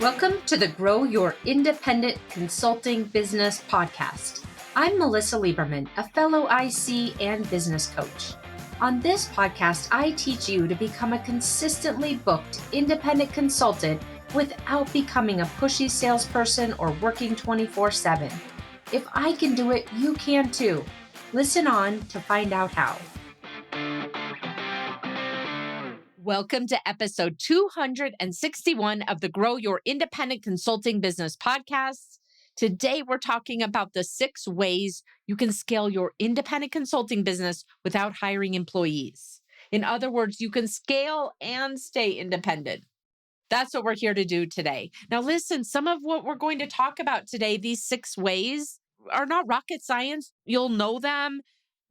Welcome to the Grow Your Independent Consulting Business podcast. I'm Melisa Liberman, a fellow IC and business coach. On this podcast, I teach you to become a consistently booked independent consultant without becoming a pushy salesperson or working 24/7. If I can do it, you can too. Listen on to find out how. Welcome to episode 261 of the Grow Your Independent Consulting Business podcast. Today, we're talking about the 6 ways you can scale your independent consulting business without hiring employees. In other words, you can scale and stay independent. That's what we're here to do today. Now, listen, some of what we're going to talk about today, these 6 ways, are not rocket science. You'll know them.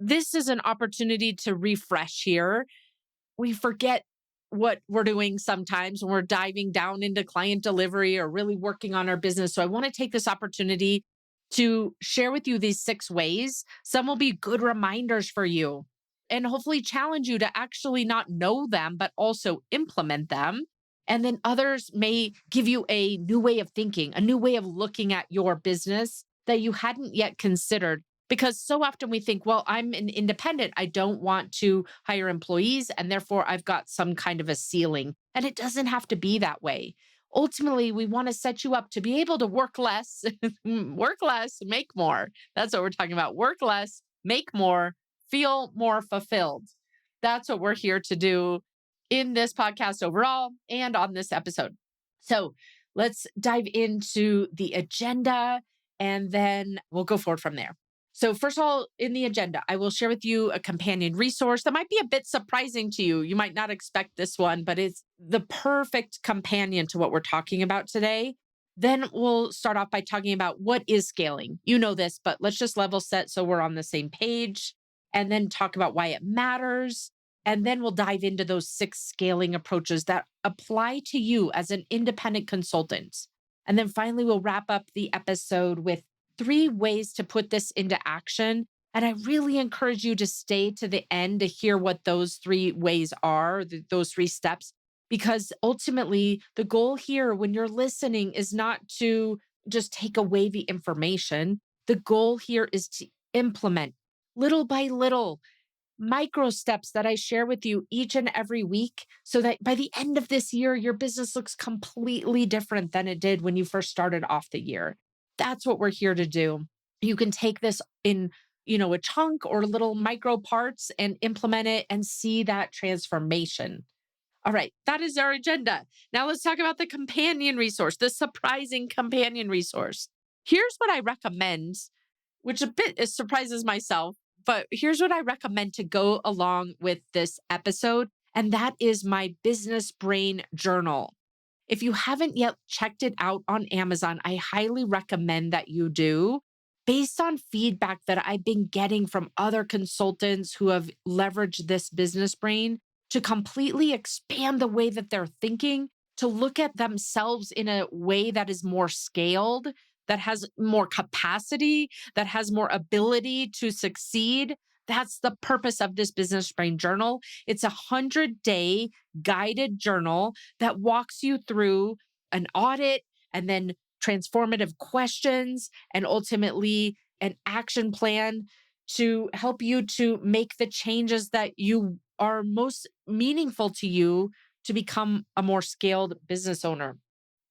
This is an opportunity to refresh here. We forget what we're doing sometimes when we're diving down into client delivery or really working on our business. So I want to take this opportunity to share with you these 6 ways. Some will be good reminders for you and hopefully challenge you to actually not know them, but also implement them. And then others may give you a new way of thinking, a new way of looking at your business that you hadn't yet considered. Because so often we think, well, I'm an independent. I don't want to hire employees, and therefore I've got some kind of a ceiling. And it doesn't have to be that way. Ultimately, we want to set you up to be able to work less, make more. That's what we're talking about. Work less, make more, feel more fulfilled. That's what we're here to do in this podcast overall and on this episode. So let's dive into the agenda, and then we'll go forward from there. So first of all, in the agenda, I will share with you a companion resource that might be a bit surprising to you. You might not expect this one, but it's the perfect companion to what we're talking about today. Then we'll start off by talking about what is scaling. You know this, but let's just level set so we're on the same page, and then talk about why it matters. And then we'll dive into those 6 scaling approaches that apply to you as an independent consultant. And then finally, we'll wrap up the episode with 3 ways to put this into action. And I really encourage you to stay to the end to hear what those 3 ways are, those 3 steps, because ultimately the goal here when you're listening is not to just take away the information. The goal here is to implement little by little micro steps that I share with you each and every week so that by the end of this year, your business looks completely different than it did when you first started off the year. That's what we're here to do. You can take this in, a chunk or little micro parts and implement it and see that transformation. All right, that is our agenda. Now let's talk about the companion resource, the surprising companion resource. Here's what I recommend, which a bit surprises myself, but here's what I recommend to go along with this episode, and that is my Business Brain Journal. If you haven't yet checked it out on Amazon, I highly recommend that you do. Based on feedback that I've been getting from other consultants who have leveraged this business brain to completely expand the way that they're thinking, to look at themselves in a way that is more scaled, that has more capacity, that has more ability to succeed. That's the purpose of this Business Brain Journal. It's a 100-day guided journal that walks you through an audit and then transformative questions and ultimately an action plan to help you to make the changes that you are most meaningful to you to become a more scaled business owner.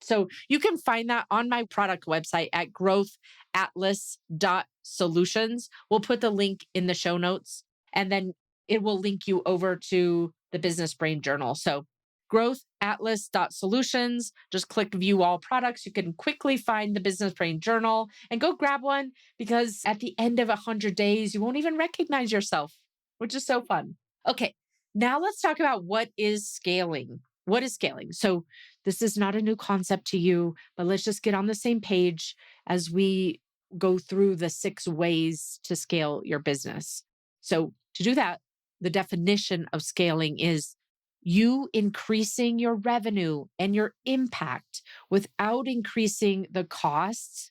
So you can find that on my product website at growthatlas.solutions. We'll put the link in the show notes, and then it will link you over to the Business Brain Journal. So growthatlas.solutions, just click view all products. You can quickly find the Business Brain Journal and go grab one, because at the end of 100 days, you won't even recognize yourself, which is so fun. Okay, now let's talk about what is scaling. What is scaling? So this is not a new concept to you, but let's just get on the same page as we go through the 6 ways to scale your business. So to do that, the definition of scaling is you increasing your revenue and your impact without increasing the costs,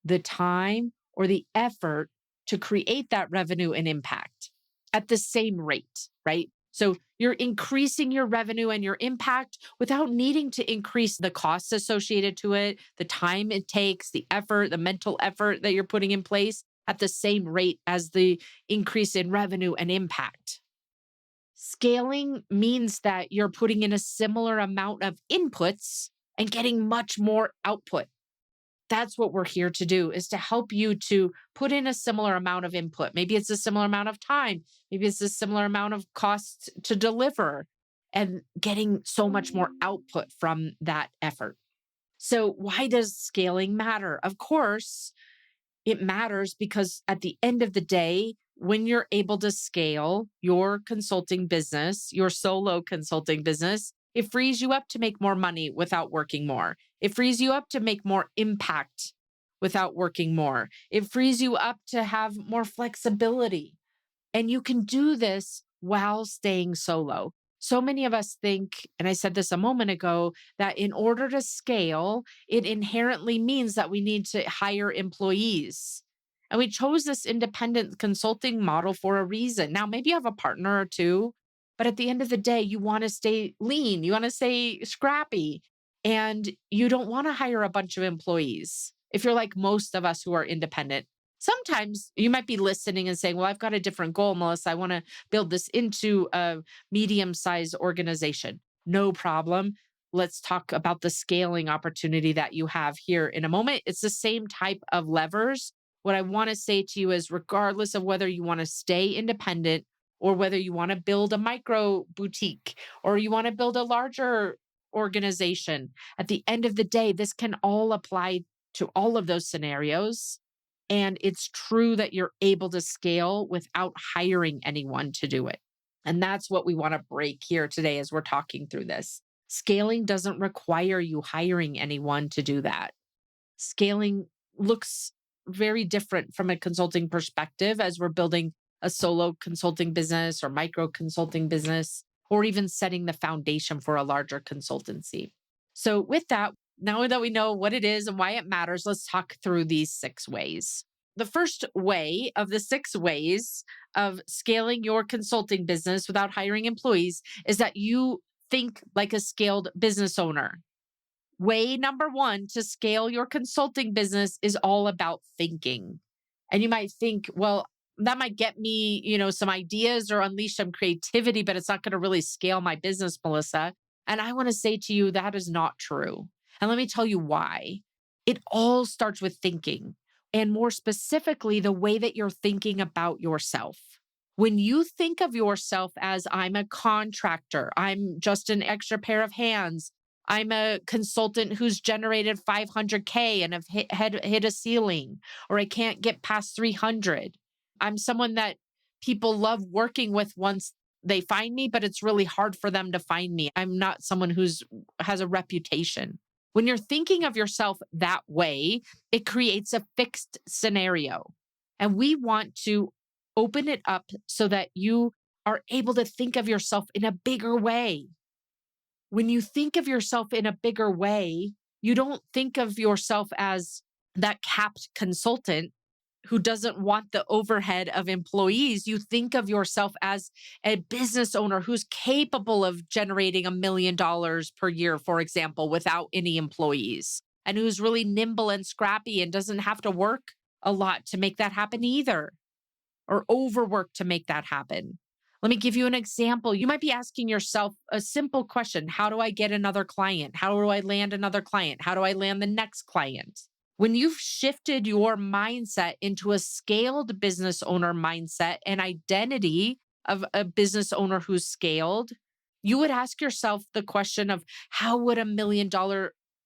the time, or the effort to create that revenue and impact at the same rate, right? So you're increasing your revenue and your impact without needing to increase the costs associated to it, the time it takes, the effort, the mental effort that you're putting in place at the same rate as the increase in revenue and impact. Scaling means that you're putting in a similar amount of inputs and getting much more output. That's what we're here to do, is to help you to put in a similar amount of input. Maybe it's a similar amount of time, maybe it's a similar amount of cost to deliver, and getting so much more output from that effort. So why does scaling matter? Of course, it matters because at the end of the day, when you're able to scale your consulting business, your solo consulting business, it frees you up to make more money without working more. It frees you up to make more impact without working more. It frees you up to have more flexibility. And you can do this while staying solo. So many of us think, and I said this a moment ago, that in order to scale, it inherently means that we need to hire employees. And we chose this independent consulting model for a reason. Now, maybe you have a partner or two, but at the end of the day, you want to stay lean, you want to stay scrappy, and you don't want to hire a bunch of employees. If you're like most of us who are independent, sometimes you might be listening and saying, well, I've got a different goal, Melissa. I want to build this into a medium sized organization. No problem. Let's talk about the scaling opportunity that you have here in a moment. It's the same type of levers. What I want to say to you is, regardless of whether you want to stay independent or whether you want to build a micro boutique or you want to build a larger organization, at the end of the day, this can all apply to all of those scenarios. And it's true that you're able to scale without hiring anyone to do it. And that's what we want to break here today as we're talking through this. Scaling doesn't require you hiring anyone to do that. Scaling looks very different from a consulting perspective as we're building a solo consulting business or micro consulting business, or even setting the foundation for a larger consultancy. So, with that, now that we know what it is and why it matters, let's talk through these 6 ways. The first way of the 6 ways of scaling your consulting business without hiring employees is that you think like a scaled business owner. Way number one to scale your consulting business is all about thinking. And you might think, well, that might get me, some ideas or unleash some creativity, but it's not going to really scale my business, Melissa. And I want to say to you, that is not true. And let me tell you why. It all starts with thinking, and more specifically, the way that you're thinking about yourself. When you think of yourself as, I'm a contractor, I'm just an extra pair of hands, I'm a consultant who's generated 500K and have hit a ceiling, or I can't get past 300. I'm someone that people love working with once they find me, but it's really hard for them to find me. I'm not someone who's has a reputation. When you're thinking of yourself that way, it creates a fixed scenario. And we want to open it up so that you are able to think of yourself in a bigger way. When you think of yourself in a bigger way, you don't think of yourself as that capped consultant who doesn't want the overhead of employees. You think of yourself as a business owner who's capable of generating $1 million per year, for example, without any employees, and who's really nimble and scrappy and doesn't have to work a lot to make that happen either, or overwork to make that happen. Let me give you an example. You might be asking yourself a simple question. How do I get another client? How do I land another client? How do I land the next client? When you've shifted your mindset into a scaled business owner mindset and identity of a business owner who's scaled, you would ask yourself the question of, how would $1 million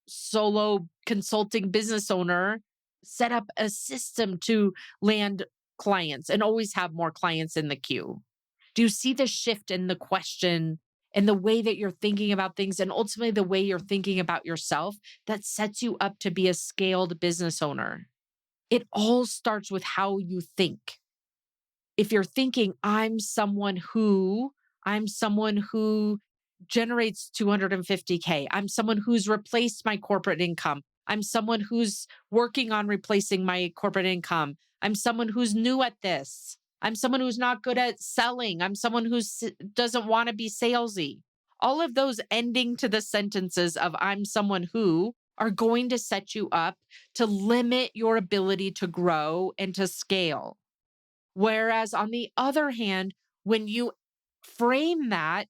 solo consulting business owner set up a system to land clients and always have more clients in the queue? Do you see the shift in the question and the way that you're thinking about things, and ultimately the way you're thinking about yourself, that sets you up to be a scaled business owner? It all starts with how you think. If you're thinking, I'm someone who generates 250K, I'm someone who's replaced my corporate income, I'm someone who's working on replacing my corporate income, I'm someone who's new at this, I'm someone who's not good at selling. I'm someone who doesn't want to be salesy. All of those ending to the sentences of I'm someone who are going to set you up to limit your ability to grow and to scale. Whereas on the other hand, when you frame that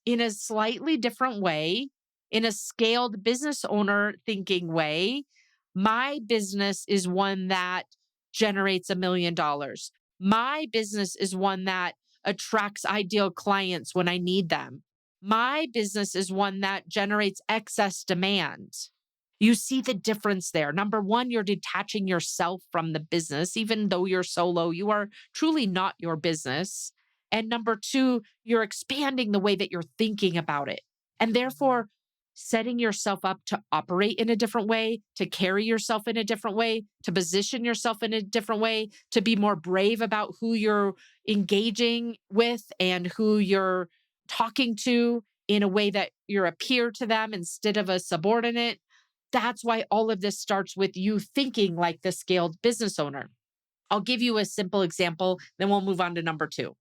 in a slightly different way, in a scaled business owner thinking way, my business is one that generates $1 million. My business is one that attracts ideal clients when I need them. My business is one that generates excess demand. You see the difference there. Number one, you're detaching yourself from the business. Even though you're solo, you are truly not your business. And number two, you're expanding the way that you're thinking about it. And therefore, setting yourself up to operate in a different way, to carry yourself in a different way, to position yourself in a different way, to be more brave about who you're engaging with and who you're talking to in a way that you're a peer to them instead of a subordinate. That's why all of this starts with you thinking like the scaled business owner. I'll give you a simple example, then we'll move on to number two.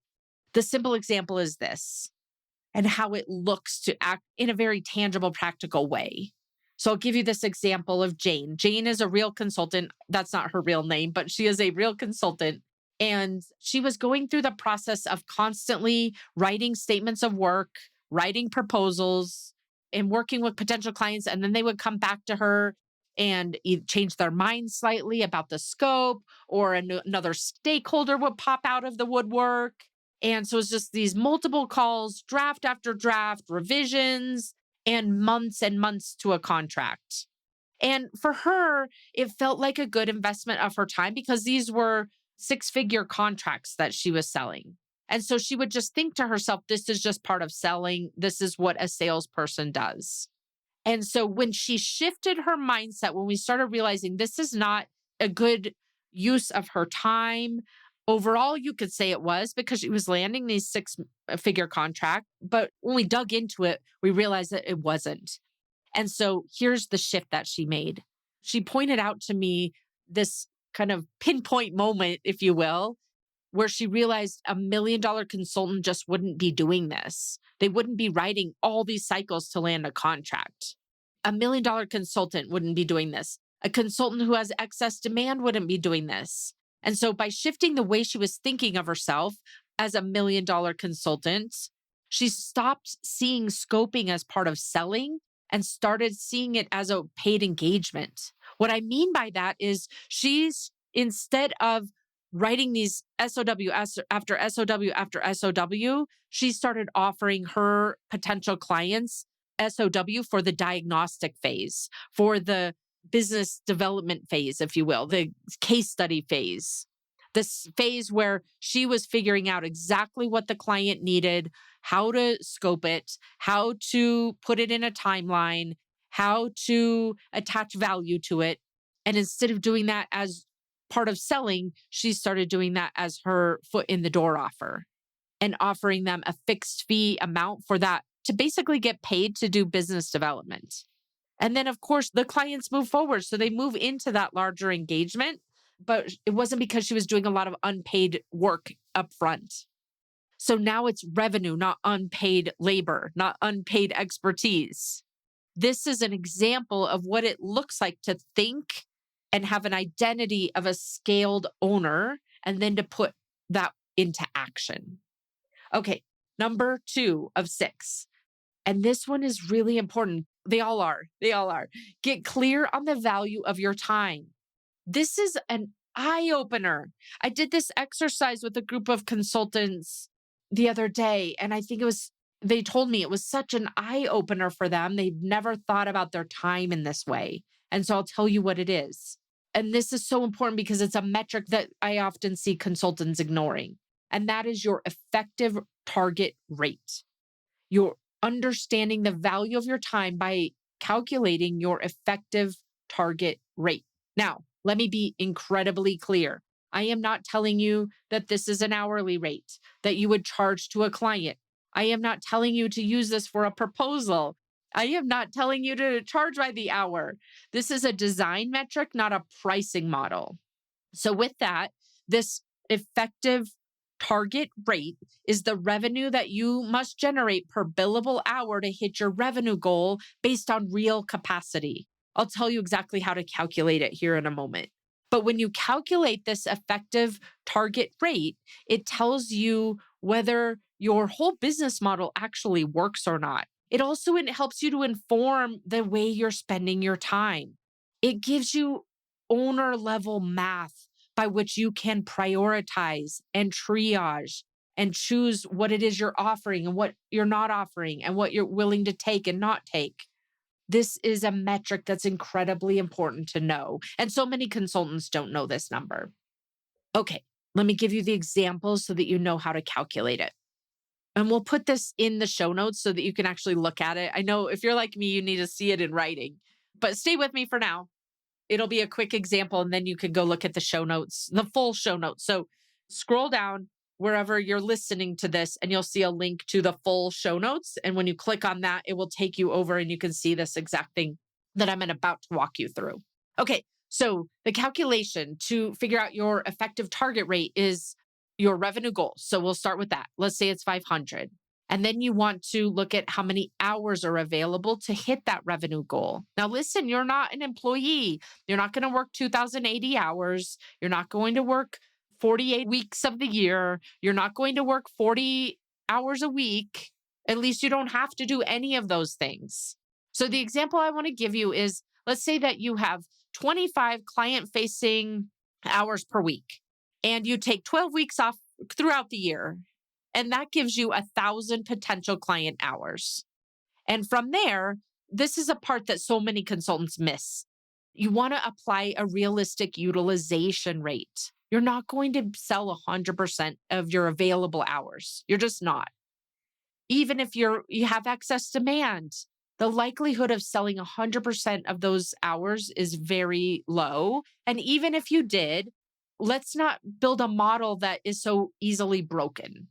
The simple example is this and how it looks to act in a very tangible, practical way. So I'll give you this example of Jane. Jane is a real consultant. That's not her real name, but she is a real consultant. And she was going through the process of constantly writing statements of work, writing proposals, and working with potential clients. And then they would come back to her and change their mind slightly about the scope, or another stakeholder would pop out of the woodwork. And so it's just these multiple calls, draft after draft, revisions, and months to a contract. And for her, it felt like a good investment of her time because these were six-figure contracts that she was selling. And so she would just think to herself, this is just part of selling. This is what a salesperson does. And so when she shifted her mindset, when we started realizing this is not a good use of her time, overall, you could say it was because she was landing these six-figure contract. But when we dug into it, we realized that it wasn't. And so here's the shift that she made. She pointed out to me this kind of pinpoint moment, if you will, where she realized $1 million consultant just wouldn't be doing this. They wouldn't be writing all these cycles to land a contract. $1 million consultant wouldn't be doing this. A consultant who has excess demand wouldn't be doing this. And so by shifting the way she was thinking of herself as $1 million consultant, she stopped seeing scoping as part of selling and started seeing it as a paid engagement. What I mean by that is she's, instead of writing these SOW after SOW after SOW, she started offering her potential clients SOW for the diagnostic phase, for the business development phase, if you will, the case study phase, this phase where she was figuring out exactly what the client needed, how to scope it, how to put it in a timeline, how to attach value to it. And instead of doing that as part of selling, she started doing that as her foot in the door offer and offering them a fixed fee amount for that to basically get paid to do business development. And then, of course, the clients move forward. So they move into that larger engagement, but it wasn't because she was doing a lot of unpaid work up front. So now it's revenue, not unpaid labor, not unpaid expertise. This is an example of what it looks like to think and have an identity of a scaled owner and then to put that into action. Okay, number 2 of 6. And this one is really important. They all are. They all are. Get clear on the value of your time. This is an eye opener. I did this exercise with a group of consultants the other day, and I think they told me it was such an eye opener for them. They've never thought about their time in this way. And so I'll tell you what it is. And this is so important because it's a metric that I often see consultants ignoring. And that is your effective target rate. You're understanding the value of your time by calculating your effective target rate. Now, let me be incredibly clear. I am not telling you that this is an hourly rate that you would charge to a client. I am not telling you to use this for a proposal. I am not telling you to charge by the hour. This is a design metric, not a pricing model. So with that, this effective target rate is the revenue that you must generate per billable hour to hit your revenue goal based on real capacity. I'll tell you exactly how to calculate it here in a moment. But when you calculate this effective target rate, it tells you whether your whole business model actually works or not. It also helps you to inform the way you're spending your time. It gives you owner level math by which you can prioritize and triage and choose what it is you're offering and what you're not offering and what you're willing to take and not take. This is a metric that's incredibly important to know. And so many consultants don't know this number. Okay, let me give you the examples so that you know how to calculate it. And we'll put this in the show notes so that you can actually look at it. I know if you're like me, you need to see it in writing, but stay with me for now. It'll be a quick example, and then you can go look at the show notes, the full show notes. So scroll down wherever you're listening to this, and you'll see a link to the full show notes. And when you click on that, it will take you over and you can see this exact thing that I'm about to walk you through. Okay, so the calculation to figure out your effective target rate is your revenue goal. So we'll start with that. Let's say it's 500. And then you want to look at how many hours are available to hit that revenue goal. Now, listen, you're not an employee. You're not going to work 2,080 hours. You're not going to work 48 weeks of the year. You're not going to work 40 hours a week. At least you don't have to do any of those things. So the example I want to give you is, let's say that you have 25 client-facing hours per week, and you take 12 weeks off throughout the year. And that gives you 1,000 potential client hours. And from there, this is a part that so many consultants miss. You want to apply a realistic utilization rate. You're not going to sell 100% of your available hours. You're just not. Even if you have excess demand, the likelihood of selling 100% of those hours is very low. And even if you did, let's not build a model that is so easily broken.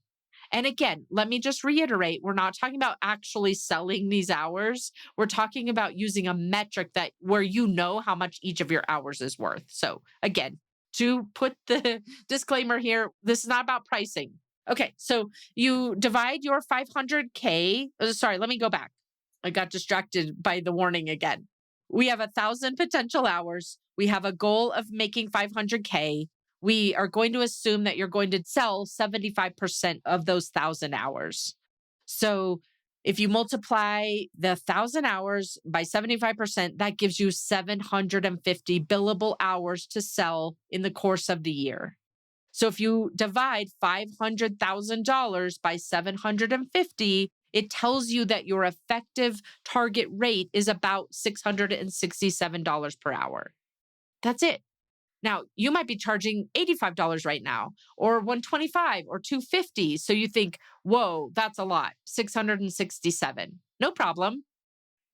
And again, let me just reiterate, we're not talking about actually selling these hours. We're talking about using a metric that where you know how much each of your hours is worth. So again, to put the disclaimer here, this is not about pricing. Okay, so you divide your 500K. Sorry, let me go back. I got distracted by the warning again. We have 1,000 potential hours. We have a goal of making 500K. We are going to assume that you're going to sell 75% of those 1,000 hours. So if you multiply the 1,000 hours by 75%, that gives you 750 billable hours to sell in the course of the year. So if you divide $500,000 by 750, it tells you that your effective target rate is about $667 per hour. That's it. Now, you might be charging $85 right now, or $125 or $250. So you think, whoa, that's a lot, $667. No problem.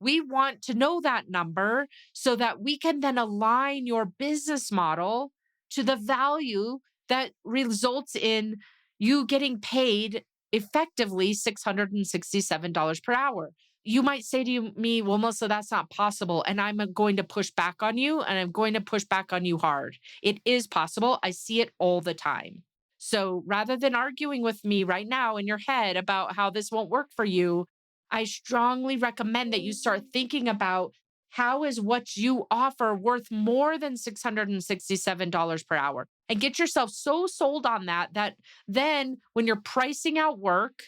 We want to know that number so that we can then align your business model to the value that results in you getting paid effectively $667 per hour. You might say to me, well, Melissa, that's not possible. And I'm going to push back on you, and I'm going to push back on you hard. It is possible. I see it all the time. So rather than arguing with me right now in your head about how this won't work for you, I strongly recommend that you start thinking about how is what you offer worth more than $667 per hour, and get yourself so sold on that, that then when you're pricing out work,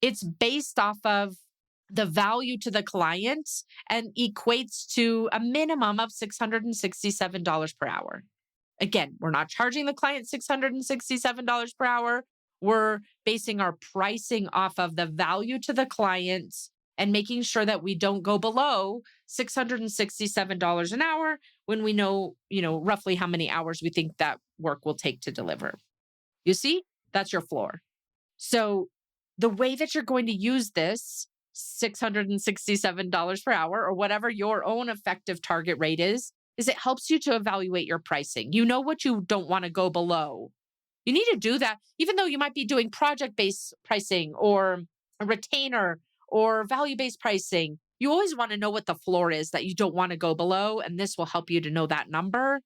it's based off of the value to the client and equates to a minimum of $667 per hour. Again, we're not charging the client $667 per hour. We're basing our pricing off of the value to the client and making sure that we don't go below $667 an hour when we know, roughly how many hours we think that work will take to deliver. You see, that's your floor. So the way that you're going to use this $667 per hour, or whatever your own effective target rate is it helps you to evaluate your pricing. You know what you don't want to go below. You need to do that, even though you might be doing project-based pricing or a retainer or value-based pricing. You always want to know what the floor is that you don't want to go below, and this will help you to know that number.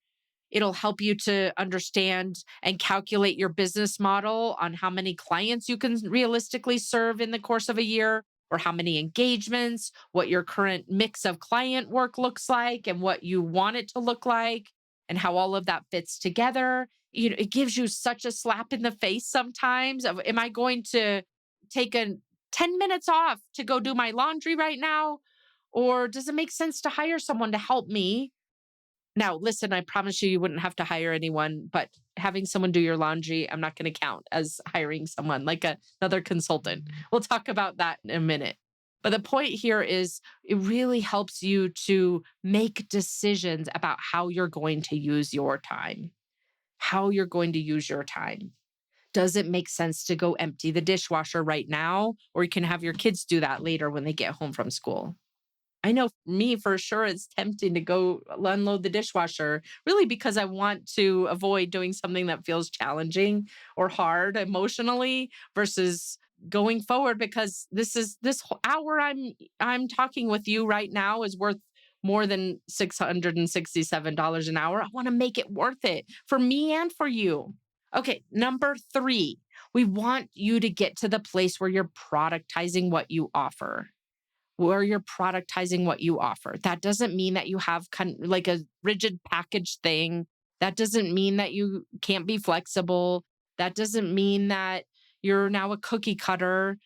It'll help you to understand and calculate your business model on how many clients you can realistically serve in the course of a year, or how many engagements, what your current mix of client work looks like, and what you want it to look like, and how all of that fits together. It gives you such a slap in the face sometimes of, am I going to take a 10 minutes off to go do my laundry right now? Or does it make sense to hire someone to help me? Now, listen, I promise you, you wouldn't have to hire anyone, but having someone do your laundry, I'm not going to count as hiring someone like another consultant. We'll talk about that in a minute. But the point here is it really helps you to make decisions about how you're going to use your time, how you're going to use your time. Does it make sense to go empty the dishwasher right now? Or you can have your kids do that later when they get home from school. I know for me, for sure, it's tempting to go unload the dishwasher, really because I want to avoid doing something that feels challenging or hard emotionally versus going forward, because this hour I'm talking with you right now is worth more than $667 an hour. I want to make it worth it for me and for you. Okay, number 3, we want you to get to the place where you're productizing what you offer, where you're productizing what you offer. That doesn't mean that you have like a rigid package thing. That doesn't mean that you can't be flexible. That doesn't mean that you're now a cookie cutter.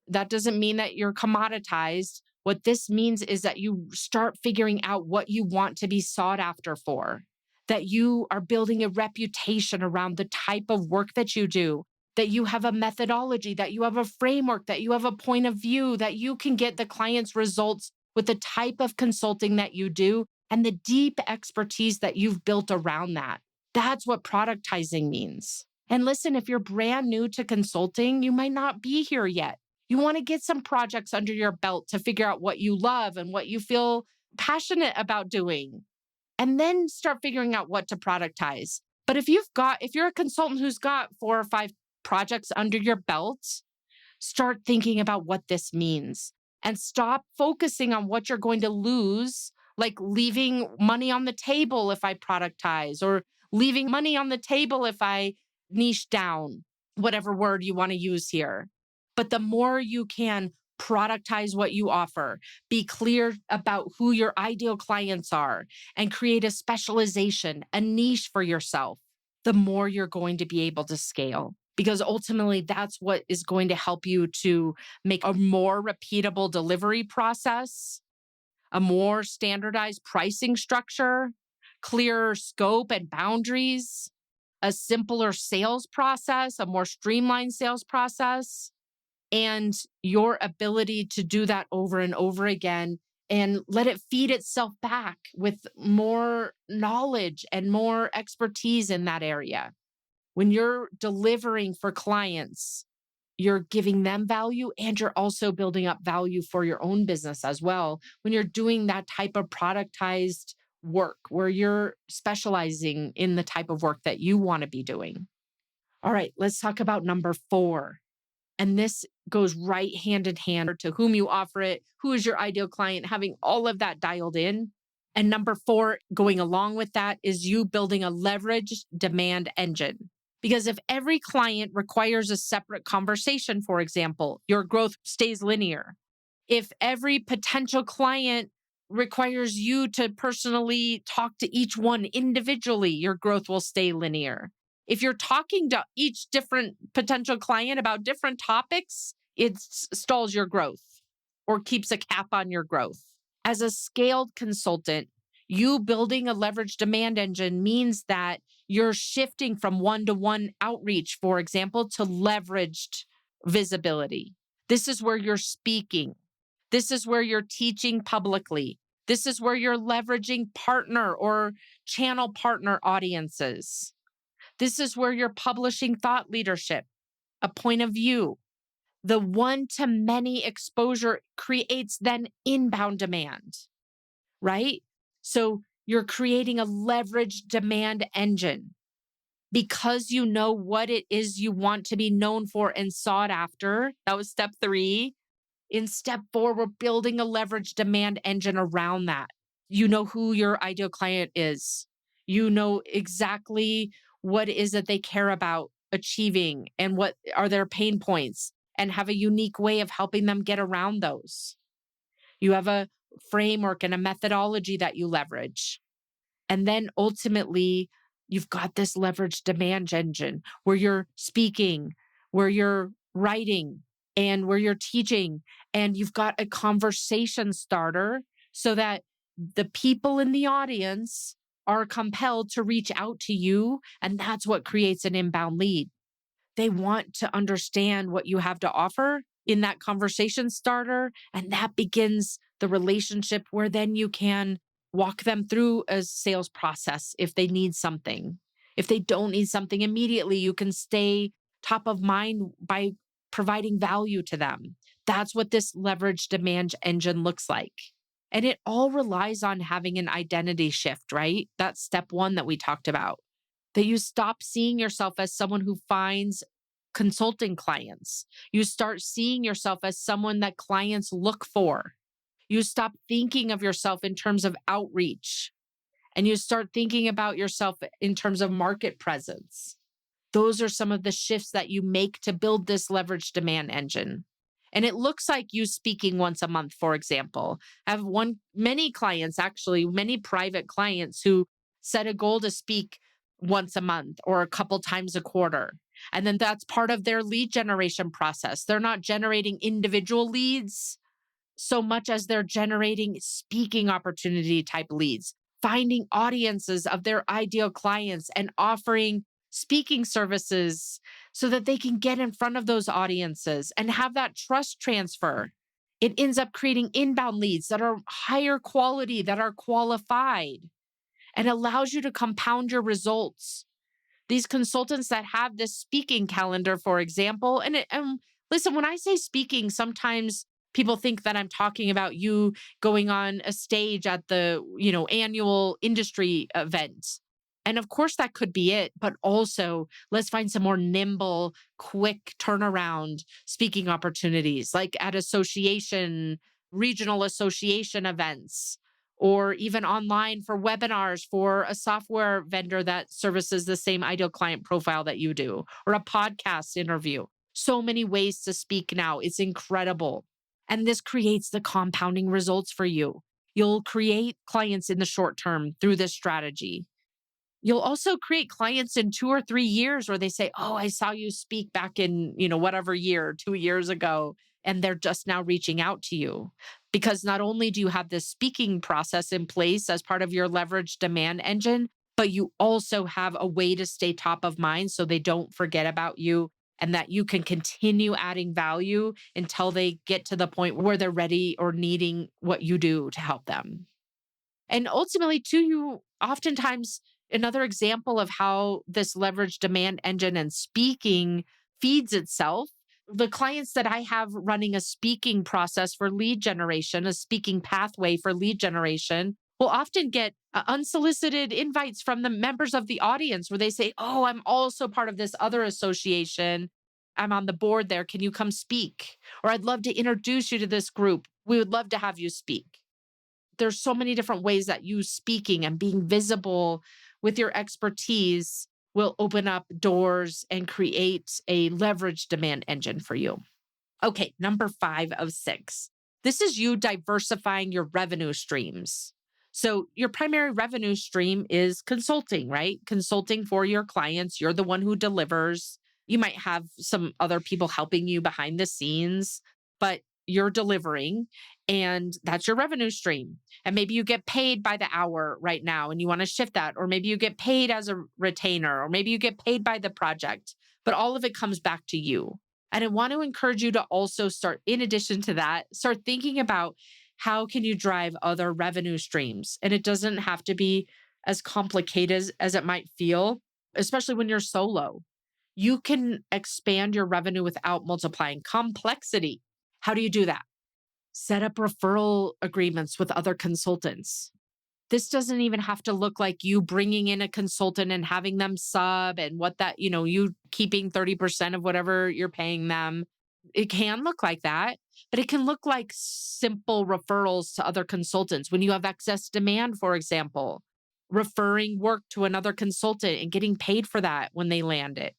That doesn't mean that you're commoditized. What this means is that you start figuring out what you want to be sought after for, that you are building a reputation around the type of work that you do, that you have a methodology, that you have a framework, that you have a point of view, that you can get the client's results with the type of consulting that you do and the deep expertise that you've built around that. That's what productizing means. And listen, if you're brand new to consulting, you might not be here yet. You want to get some projects under your belt to figure out what you love and what you feel passionate about doing, and then start figuring out what to productize. But if you're a consultant who's got 4 or 5 projects under your belt, start thinking about what this means and stop focusing on what you're going to lose, like leaving money on the table if I productize, or leaving money on the table if I niche down, whatever word you want to use here. But the more you can productize what you offer, be clear about who your ideal clients are, and create a specialization, a niche for yourself, the more you're going to be able to scale. Because ultimately, that's what is going to help you to make a more repeatable delivery process, a more standardized pricing structure, clearer scope and boundaries, a simpler sales process, a more streamlined sales process, and your ability to do that over and over again and let it feed itself back with more knowledge and more expertise in that area. When you're delivering for clients, you're giving them value and you're also building up value for your own business as well. When you're doing that type of productized work where you're specializing in the type of work that you want to be doing. All right, let's talk about number 4. And this goes right hand in hand to whom you offer it, who is your ideal client, having all of that dialed in. And number 4, going along with that, is you building a leveraged demand engine. Because if every client requires a separate conversation, for example, your growth stays linear. If every potential client requires you to personally talk to each one individually, your growth will stay linear. If you're talking to each different potential client about different topics, it stalls your growth or keeps a cap on your growth. As a scaled consultant, you building a leveraged demand engine means that you're shifting from one-to-one outreach, for example, to leveraged visibility. This is where you're speaking. This is where you're teaching publicly. This is where you're leveraging partner or channel partner audiences. This is where you're publishing thought leadership, a point of view. The one-to-many exposure creates then inbound demand, right? So you're creating a leveraged demand engine because you know what it is you want to be known for and sought after. That was step 3. In step 4, we're building a leveraged demand engine around that. You know who your ideal client is. You know exactly what it is that they care about achieving and what are their pain points and have a unique way of helping them get around those. You have a framework and a methodology that you leverage. And then ultimately, you've got this leverage demand engine where you're speaking, where you're writing, and where you're teaching. And you've got a conversation starter so that the people in the audience are compelled to reach out to you. And that's what creates an inbound lead. They want to understand what you have to offer in that conversation starter. And that begins the relationship where then you can walk them through a sales process if they need something. If they don't need something immediately, you can stay top of mind by providing value to them. That's what this leverage demand engine looks like. And it all relies on having an identity shift, right? That's step one that we talked about, that you stop seeing yourself as someone who finds consulting clients. You start seeing yourself as someone that clients look for. You stop thinking of yourself in terms of outreach and you start thinking about yourself in terms of market presence. Those are some of the shifts that you make to build this leverage demand engine. And it looks like you speaking once a month, for example. I have many clients, actually, many private clients who set a goal to speak once a month or a couple times a quarter. And then that's part of their lead generation process. They're not generating individual leads so much as they're generating speaking opportunity type leads, finding audiences of their ideal clients and offering speaking services so that they can get in front of those audiences and have that trust transfer. It ends up creating inbound leads that are higher quality, that are qualified, and allows you to compound your results. These consultants that have this speaking calendar, for example, and listen, when I say speaking, sometimes people think that I'm talking about you going on a stage at the, annual industry event. And of course that could be it, but also let's find some more nimble, quick turnaround speaking opportunities like at association, regional association events, or even online for webinars for a software vendor that services the same ideal client profile that you do, or a podcast interview. So many ways to speak now. It's incredible. And this creates the compounding results for you. You'll create clients in the short term through this strategy. You'll also create clients in 2 or 3 years where they say, "Oh, I saw you speak back in, whatever year, 2 years ago." And they're just now reaching out to you because not only do you have this speaking process in place as part of your leverage demand engine, but you also have a way to stay top of mind so they don't forget about you and that you can continue adding value until they get to the point where they're ready or needing what you do to help them. And ultimately, too, you oftentimes, another example of how this leverage demand engine and speaking feeds itself. The clients that I have running a speaking process for lead generation, a speaking pathway for lead generation, will often get unsolicited invites from the members of the audience where they say, "Oh, I'm also part of this other association. I'm on the board there. Can you come speak? Or I'd love to introduce you to this group. We would love to have you speak." There's so many different ways that you speaking and being visible with your expertise will open up doors and create a leverage demand engine for you. Okay, number 5 of 6. This is you diversifying your revenue streams. So, your primary revenue stream is consulting, right? Consulting for your clients. You're the one who delivers. You might have some other people helping you behind the scenes, but you're delivering and that's your revenue stream. And maybe you get paid by the hour right now and you want to shift that. Or maybe you get paid as a retainer, or maybe you get paid by the project, but all of it comes back to you. And I want to encourage you to also start, in addition to that, start thinking about how can you drive other revenue streams. And it doesn't have to be as complicated as it might feel, especially when you're solo. You can expand your revenue without multiplying complexity. How do you do that? Set up referral agreements with other consultants. This doesn't even have to look like you bringing in a consultant and having them sub and what that, you keeping 30% of whatever you're paying them. It can look like that, but it can look like simple referrals to other consultants when you have excess demand, for example. referring work to another consultant and getting paid for that when they land it,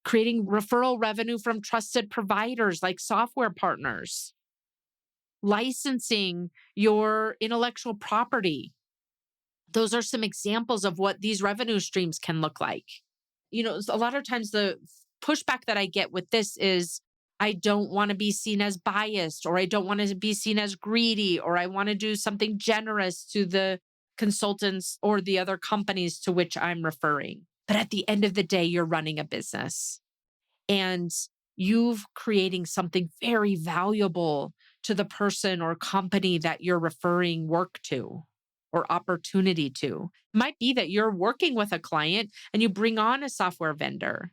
creating referral revenue from trusted providers like software partners, licensing your intellectual property. Those are some examples of what these revenue streams can look like. A lot of times the pushback that I get with this is I don't want to be seen as biased, or I don't want to be seen as greedy, or I want to do something generous to the consultants or the other companies to which I'm referring. But at the end of the day, you're running a business and you've creating something very valuable to the person or company that you're referring work to or opportunity to. It might be that you're working with a client and you bring on a software vendor.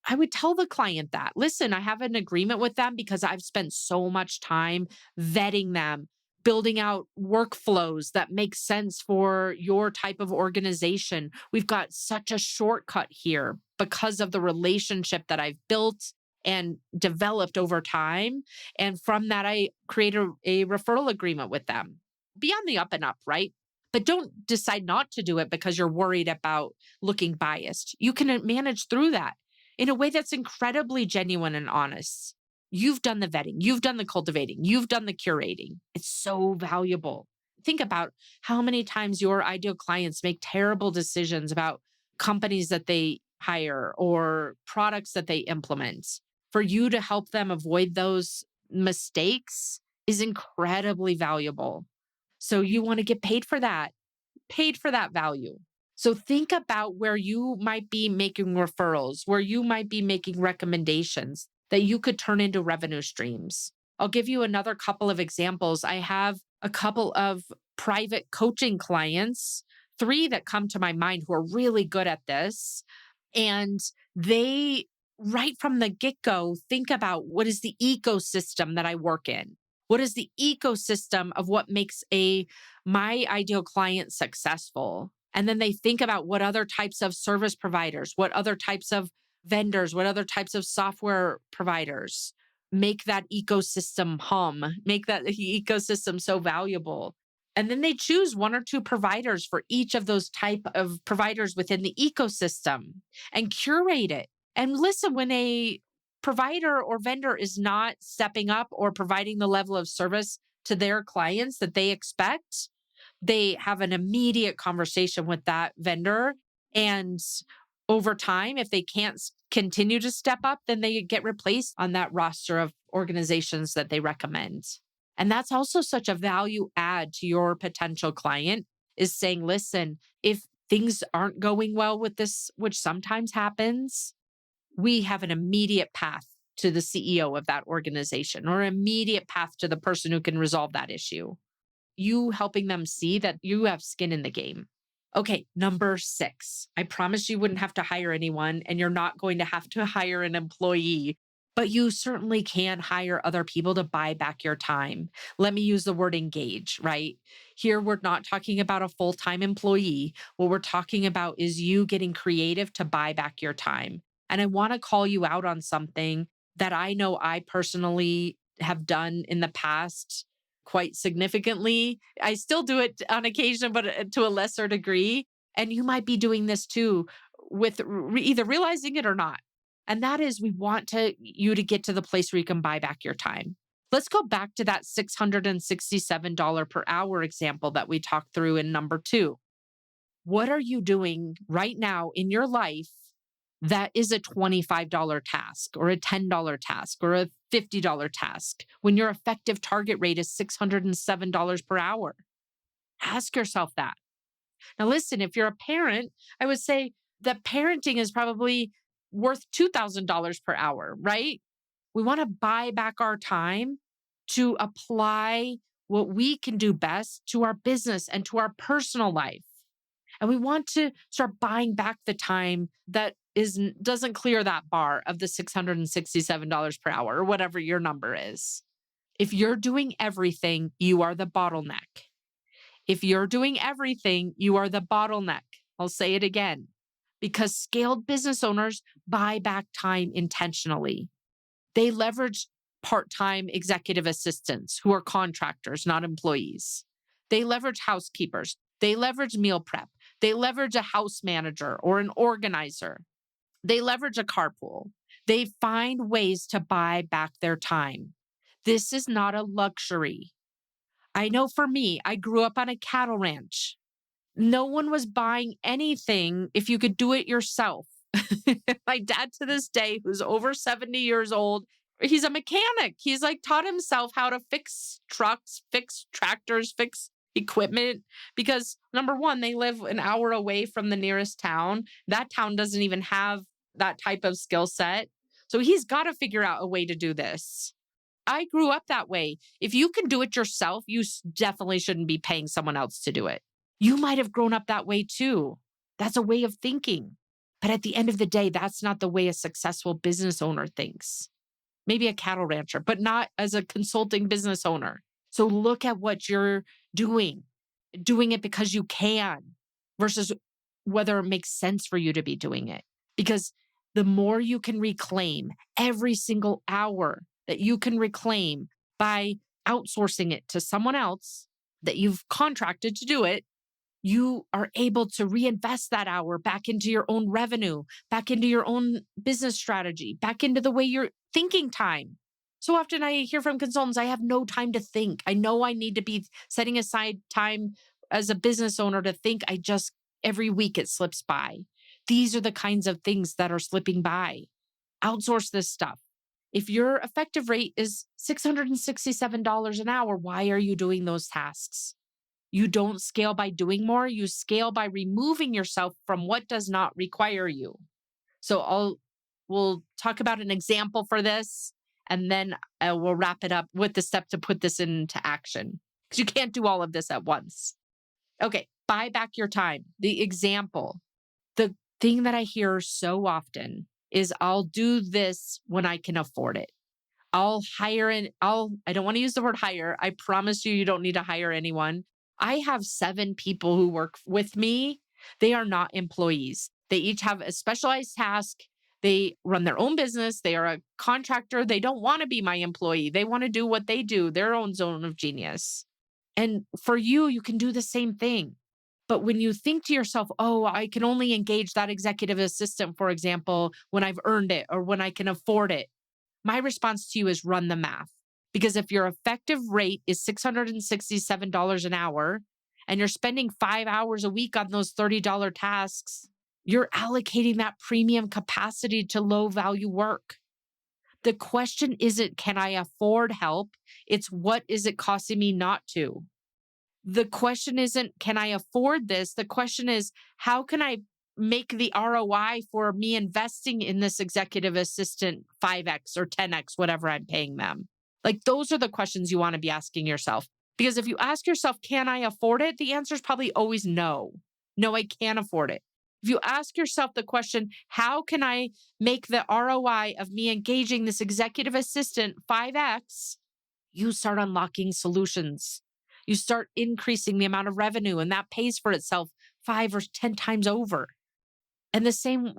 I would tell the client that, listen, I have an agreement with them because I've spent so much time vetting them, building out workflows that make sense for your type of organization. We've got such a shortcut here because of the relationship that I've built and developed over time. And from that, I create a referral agreement with them. Be on the up and up, right? But don't decide not to do it because you're worried about looking biased. You can manage through that in a way that's incredibly genuine and honest. You've done the vetting, you've done the cultivating, you've done the curating. It's so valuable. Think about how many times your ideal clients make terrible decisions about companies that they hire or products that they implement. For you to help them avoid those mistakes is incredibly valuable. So you want to get paid for that value. So think about where you might be making referrals, where you might be making recommendations that you could turn into revenue streams. I'll give you another couple of examples. I have a couple of private coaching clients, 3 that come to my mind who are really good at this. And they, right from the get go, think about what is the ecosystem that I work in? What is the ecosystem of what makes my ideal client successful? And then they think about what other types of service providers, what other types of vendors, what other types of software providers make that ecosystem hum, make that ecosystem so valuable. And then they choose 1 or 2 providers for each of those type of providers within the ecosystem and curate it. And listen, when a provider or vendor is not stepping up or providing the level of service to their clients that they expect, they have an immediate conversation with that vendor. And over time, if they can't continue to step up, then they get replaced on that roster of organizations that they recommend. And that's also such a value add to your potential client, is saying, listen, if things aren't going well with this, which sometimes happens, we have an immediate path to the CEO of that organization or immediate path to the person who can resolve that issue. You helping them see that you have skin in the game. Okay, number 6. I promise you wouldn't have to hire anyone and you're not going to have to hire an employee, but you certainly can hire other people to buy back your time. Let me use the word engage, right? Here, we're not talking about a full-time employee. What we're talking about is you getting creative to buy back your time. And I want to call you out on something that I know I personally have done in the past quite significantly. I still do it on occasion, but to a lesser degree. And you might be doing this too with either realizing it or not. And that is, we want you to get to the place where you can buy back your time. Let's go back to that $667 per hour example that we talked through in number 2. What are you doing right now in your life that is a $25 task or a $10 task or a $50 task when your effective target rate is $607 per hour? Ask yourself that. Now, listen, if you're a parent, I would say that parenting is probably worth $2,000 per hour, right? We want to buy back our time to apply what we can do best to our business and to our personal life. And we want to start buying back the time that doesn't clear that bar of the $667 per hour or whatever your number is. If you're doing everything, you are the bottleneck. If you're doing everything, you are the bottleneck. I'll say it again, because scaled business owners buy back time intentionally. They leverage part-time executive assistants who are contractors, not employees. They leverage housekeepers. They leverage meal prep. They leverage a house manager or an organizer. They leverage a carpool. They find ways to buy back their time. This is not a luxury. I know for me, I grew up on a cattle ranch. No one was buying anything if you could do it yourself. My dad to this day, who's over 70 years old, he's a mechanic. He's like taught himself how to fix trucks, fix tractors, fix equipment because number one, they live an hour away from the nearest town. That town doesn't even have that type of skill set. So he's got to figure out a way to do this. I grew up that way. If you can do it yourself, you definitely shouldn't be paying someone else to do it. You might have grown up that way too. That's a way of thinking. But at the end of the day, that's not the way a successful business owner thinks. Maybe a cattle rancher, but not as a consulting business owner. So look at what you're doing it because you can versus whether it makes sense for you to be doing it. Because the more you can reclaim every single hour that you can reclaim by outsourcing it to someone else that you've contracted to do it, you are able to reinvest that hour back into your own revenue, back into your own business strategy, back into the way you're thinking time. So often I hear from consultants, I have no time to think. I know I need to be setting aside time as a business owner to think. Every week it slips by. These are the kinds of things that are slipping by. Outsource this stuff. If your effective rate is $667 an hour, why are you doing those tasks? You don't scale by doing more. You scale by removing yourself from what does not require you. So we'll talk about an example for this, and then we'll wrap it up with the step to put this into action because you can't do all of this at once. Okay, buy back your time. The example, the thing that I hear so often is I'll do this when I can afford it. I'll hire I don't want to use the word hire. I promise you don't need to hire anyone. I have 7 people who work with me. They are not employees. They each have a specialized task. They run their own business. They are a contractor. They don't want to be my employee. They want to do what they do, their own zone of genius. And for you, you can do the same thing. But when you think to yourself, oh, I can only engage that executive assistant, for example, when I've earned it or when I can afford it, my response to you is run the math. Because if your effective rate is $667 an hour and you're spending 5 hours a week on those $30 tasks, you're allocating that premium capacity to low value work. The question isn't, can I afford help? It's what is it costing me not to? The question isn't, can I afford this? The question is, how can I make the ROI for me investing in this executive assistant 5x or 10x, whatever I'm paying them? Like those are the questions you want to be asking yourself. Because if you ask yourself, can I afford it? The answer is probably always no. No, I can't afford it. If you ask yourself the question, how can I make the ROI of me engaging this executive assistant 5x? You start unlocking solutions. You start increasing the amount of revenue, and that pays for itself 5 or 10 times over. And the same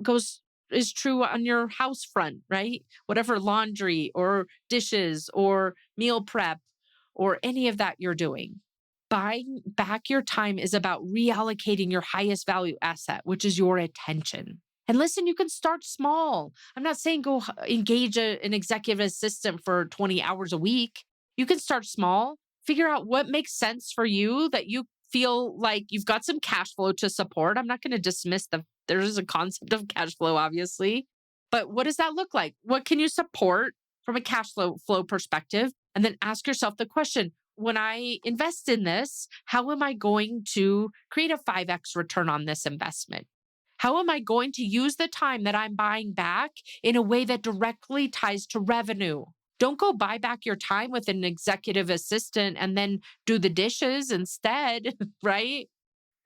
is true on your house front, right? Whatever laundry or dishes or meal prep or any of that you're doing. Buying back your time is about reallocating your highest value asset, which is your attention. And listen, you can start small. I'm not saying go engage an executive assistant for 20 hours a week. You can start small, figure out what makes sense for you that you feel like you've got some cash flow to support. I'm not going to dismiss there's a concept of cash flow, obviously, but what does that look like? What can you support from a cash flow perspective? And then ask yourself the question, when I invest in this, how am I going to create a 5x return on this investment? How am I going to use the time that I'm buying back in a way that directly ties to revenue? Don't go buy back your time with an executive assistant and then do the dishes instead, right?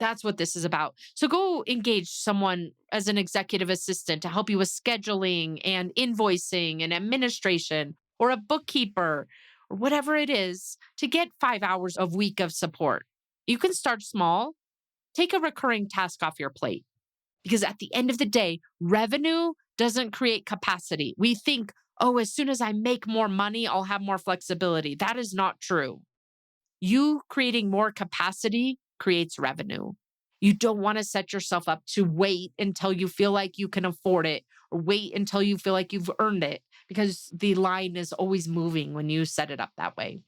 That's what this is about. So go engage someone as an executive assistant to help you with scheduling and invoicing and administration, or a bookkeeper or whatever it is to get 5 hours a week of support. You can start small, take a recurring task off your plate. Because at the end of the day, revenue doesn't create capacity. We think, oh, as soon as I make more money, I'll have more flexibility. That is not true. You creating more capacity creates revenue. You don't want to set yourself up to wait until you feel like you can afford it or wait until you feel like you've earned it, because the line is always moving when you set it up that way.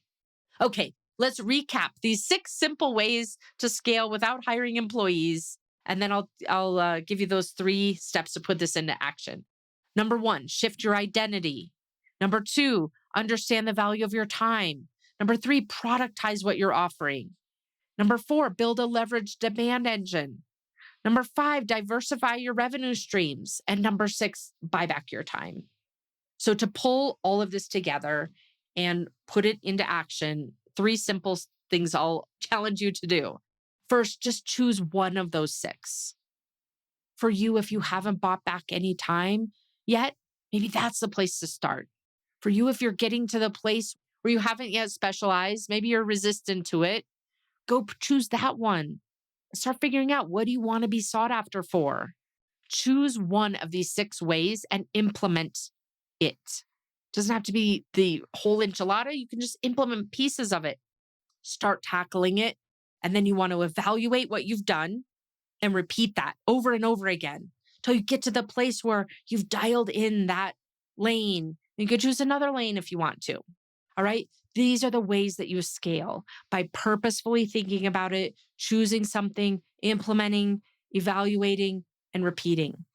Okay, let's recap these 6 simple ways to scale without hiring employees. And then I'll give you those 3 steps to put this into action. Number 1, shift your identity. Number 2, understand the value of your time. Number 3, productize what you're offering. Number 4, build a leveraged demand engine. Number 5, diversify your revenue streams. And number 6, buy back your time. So to pull all of this together and put it into action, 3 simple things I'll challenge you to do. First, just choose one of those 6. For you, if you haven't bought back any time yet, maybe that's the place to start. For you, if you're getting to the place where you haven't yet specialized, maybe you're resistant to it, go choose that one. Start figuring out, what do you want to be sought after for? Choose one of these 6 ways and implement it. Doesn't have to be the whole enchilada. You can just implement pieces of it. Start tackling it. And then you want to evaluate what you've done and repeat that over and over again until you get to the place where you've dialed in that lane. You could choose another lane if you want to. All right. These are the ways that you scale, by purposefully thinking about it, choosing something, implementing, evaluating, and repeating.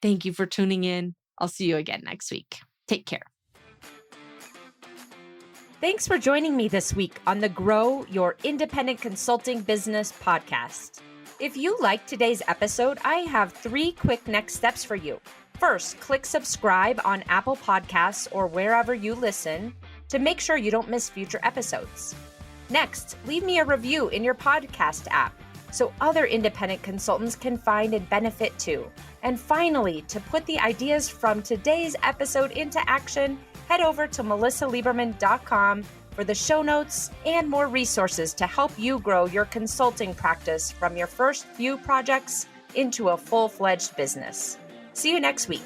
Thank you for tuning in. I'll see you again next week. Take care. Thanks for joining me this week on the Grow Your Independent Consulting Business podcast. If you liked today's episode, I have 3 quick next steps for you. First, click subscribe on Apple Podcasts or wherever you listen to make sure you don't miss future episodes. Next, leave me a review in your podcast app so other independent consultants can find and benefit too. And finally, to put the ideas from today's episode into action, head over to melisaliberman.com for the show notes and more resources to help you grow your consulting practice from your first few projects into a full-fledged business. See you next week.